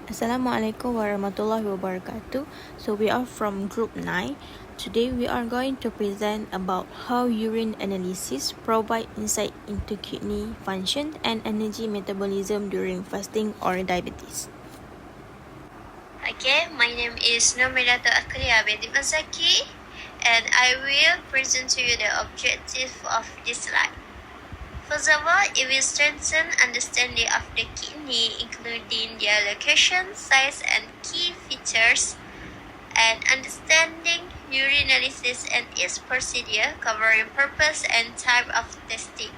Assalamualaikum warahmatullahi wabarakatuh. So we are from group 9. Today we are going to present about how urine analysis provide insight into kidney function and energy metabolism during fasting or diabetes. Okay, my name is Nurmirato Akria binti Masaki, and I will present to you the objective of this slide. First of all, it will strengthen understanding of the kidney, including their location, size, and key features, and understanding urinalysis and its procedure, covering purpose and type of testing.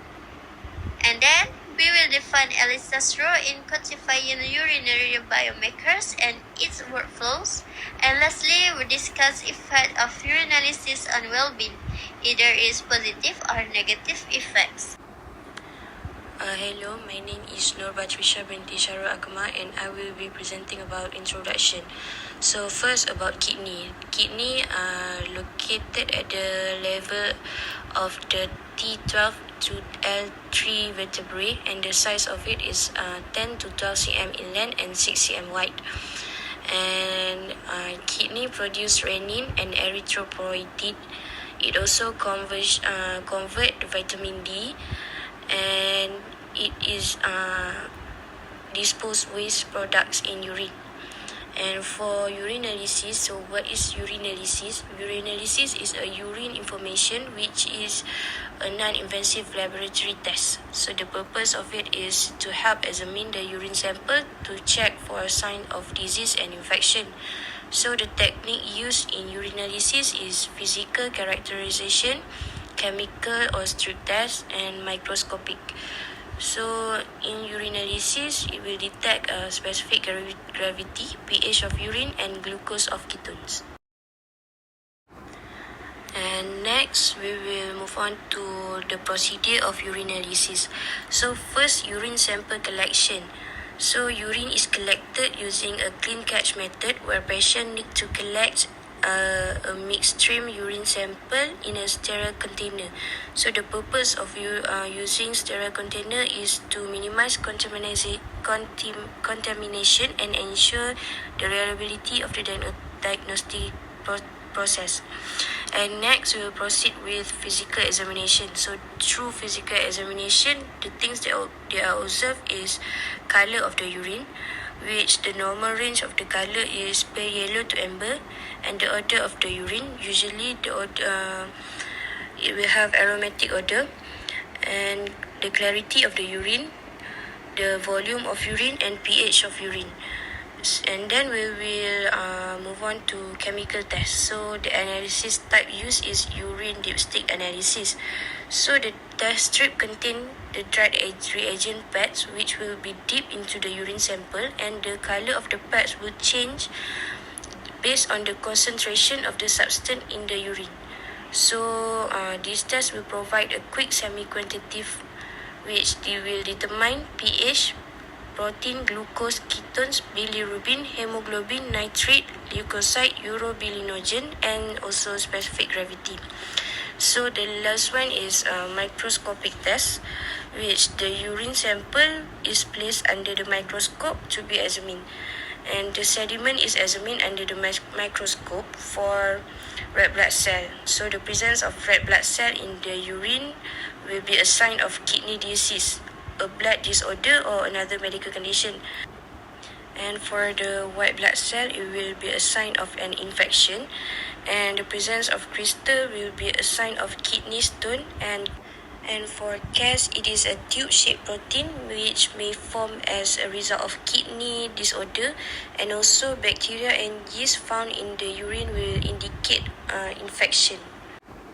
And then we will define ELISA's role in quantifying urinary biomarkers and its workflows. And lastly, we discuss effect of urinalysis on well-being, either its positive or negative effects. Hello, my name is Nur Batrisha binti Sharul Akmal, and I will be presenting about introduction. So first about kidney. Kidney are located at the level of the T12 to L3 vertebrae, and the size of it is 10 to 12 cm in length and 6 cm wide. And kidney produce renin and erythropoietin. It also convert vitamin D, and it is dispose waste products in urine. And for urinalysis, so what is urinalysis? Urinalysis is a urine information which is a non-invasive laboratory test. So the purpose of it is to help examine the urine sample to check for a sign of disease and infection. So the technique used in urinalysis is physical characterization, chemical or strip test, and microscopic. So in urinalysis, it will detect a specific gravity, pH of urine, and glucose of ketones. And next, we will move on to the procedure of urinalysis. So first, urine sample collection. So urine is collected using a clean catch method where patient need to collect a mixed stream urine sample in a sterile container. So the purpose of using sterile container is to minimize contamination and ensure the reliability of the diagnostic process. And next, we will proceed with physical examination. So through physical examination, the things that they are observed is color of the urine, which the normal range of the color is pale yellow to amber, and the odor of the urine, usually the odor, it will have aromatic odor, and the clarity of the urine, the volume of urine, and pH of urine. And then we will move on to chemical test. So the analysis type used is urine dipstick analysis. So the test strip contain the dried reagent pads, which will be dipped into the urine sample, and the color of the pads will change based on the concentration of the substance in the urine. So this test will provide a quick semi-quantitative, which they will determine pH, protein, glucose, ketones, bilirubin, hemoglobin, nitrate, leukocyte, urobilinogen, and also specific gravity. So the last one is a microscopic test, which the urine sample is placed under the microscope to be examined, and the sediment is examined under the microscope for red blood cell. So the presence of red blood cell in the urine will be a sign of kidney disease, a blood disorder, or another medical condition. And for the white blood cell, it will be a sign of an infection, and the presence of crystal will be a sign of kidney stone. And for Cas, it is a tube-shaped protein which may form as a result of kidney disorder, and also bacteria and yeast found in the urine will indicate infection.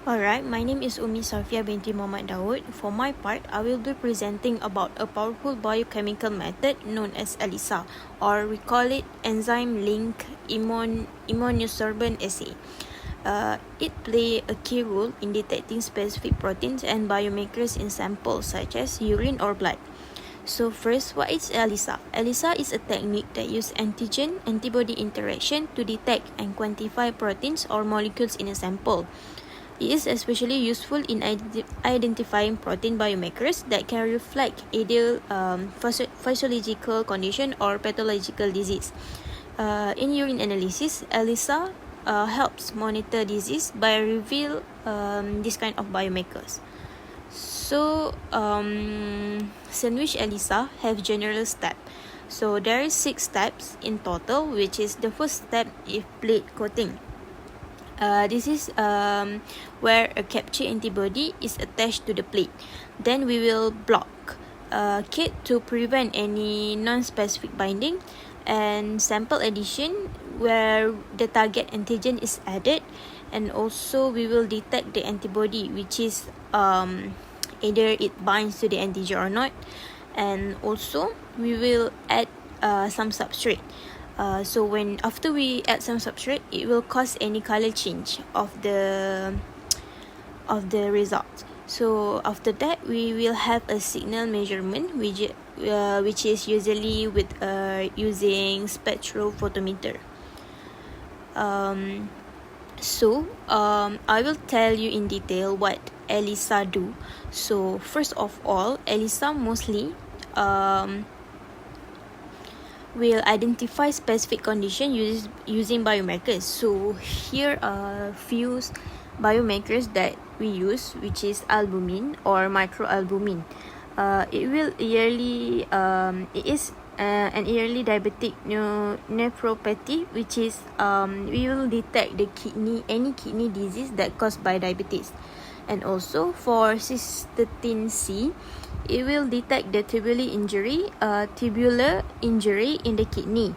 Alright, my name is Umi Safia binti Muhammad Daud. For my part, I will be presenting about a powerful biochemical method known as ELISA, or we call it enzyme-linked immunosorbent assay. It plays a key role in detecting specific proteins and biomarkers in samples such as urine or blood. So first, what is ELISA? ELISA is a technique that uses antigen-antibody interaction to detect and quantify proteins or molecules in a sample. It is especially useful in identifying protein biomarkers that can reflect ideal physiological condition or pathological disease. In urine analysis, ELISA helps monitor disease by reveal this kind of biomarkers. So, sandwich ELISA have general step. So there is 6 steps in total, which is the first step is plate coating. This is where a capture antibody is attached to the plate. Then we will block kit to prevent any non-specific binding, and sample addition where the target antigen is added, and also we will detect the antibody, which is either it binds to the antigen or not, and also we will add some substrate. So after we add some substrate, it will cause any color change of the result. So after that, we will have a signal measurement, which is usually with using spectrophotometer. I will tell you in detail what ELISA do. So first of all, ELISA mostly will identify specific condition using biomarkers. So here are few biomarkers that we use, which is albumin or microalbumin. It is an early diabetic nephropathy, which is we will detect any kidney disease that caused by diabetes. And also for cystatin C, it will detect the tubular injury in the kidney.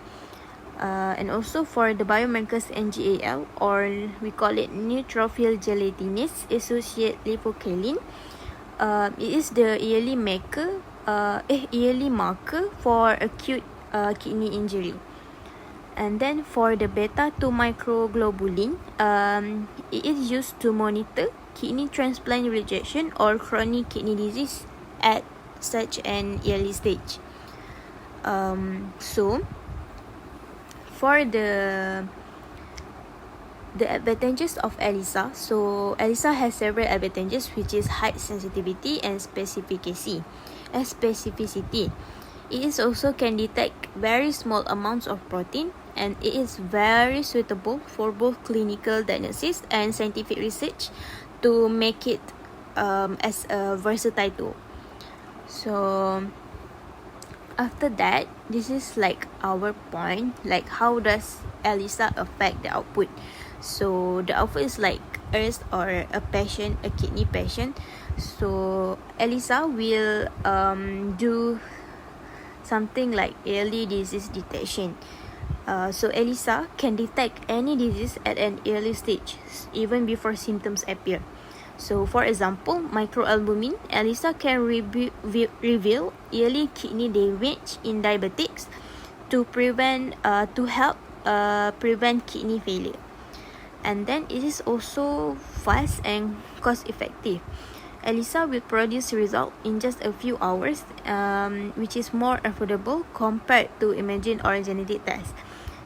And also for the biomarkers NGAL, or we call it neutrophil gelatinase associated lipocalin, it is the yearly marker for acute kidney injury. And then for the beta-2 microglobulin, it is used to monitor kidney transplant rejection or chronic kidney disease at such an early stage. So for the advantages of ELISA, so ELISA has several advantages, which is high sensitivity and specificity. It is also can detect very small amounts of protein, and it is very suitable for both clinical diagnosis and scientific research to make it as a versatile tool. So after that, this is like our point, like how does ELISA affect the output. So the output is like us or a kidney patient. So ELISA will do something like early disease detection. So ELISA can detect any disease at an early stage, even before symptoms appear. So for example, microalbumin, ELISA can reveal early kidney damage in diabetics to help prevent kidney failure. And then it is also fast and cost effective. ELISA will produce result in just a few hours, which is more affordable compared to imaging or genetic tests.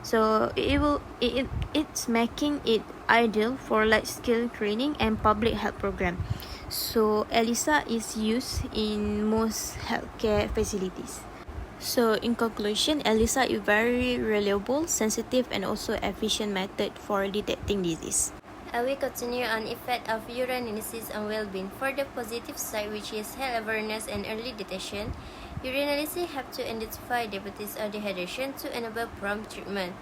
So it's making it ideal for large-scale training and public health program. So ELISA is used in most healthcare facilities. So in conclusion, ELISA is very reliable, sensitive, and also efficient method for detecting disease. We continue on effect of urine analysis on well-being. For the positive side, which is health awareness and early detection, urinalysis help to identify diabetes or dehydration to enable prompt treatment.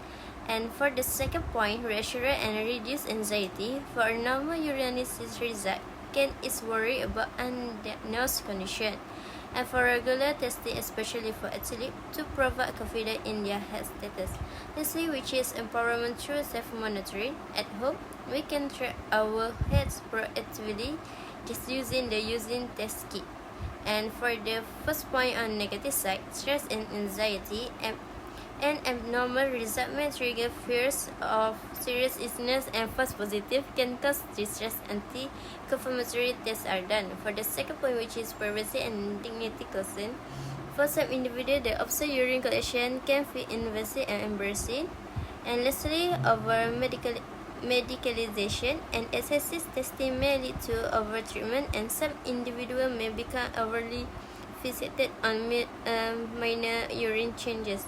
And for the second point, reassurance and reduce anxiety. For a normal urinalysis result, can ease worry about undiagnosed condition. And for regular testing, especially for athletes, to provide confidence in their health status. Lastly, which is empowerment through self-monitoring. At home, we can track our health proactively just using the using test kit. And for the first point on negative side, stress and anxiety, an abnormal result may trigger fears of serious illness, and false positive can cause distress until confirmatory tests are done. For the second point, which is privacy and dignity concern, for some individuals, the observed urine collection can feel invasive and embarrassing. And lastly, over medicalization, and excessive testing may lead to overtreatment, and some individuals may become overly fixated on minor urine changes.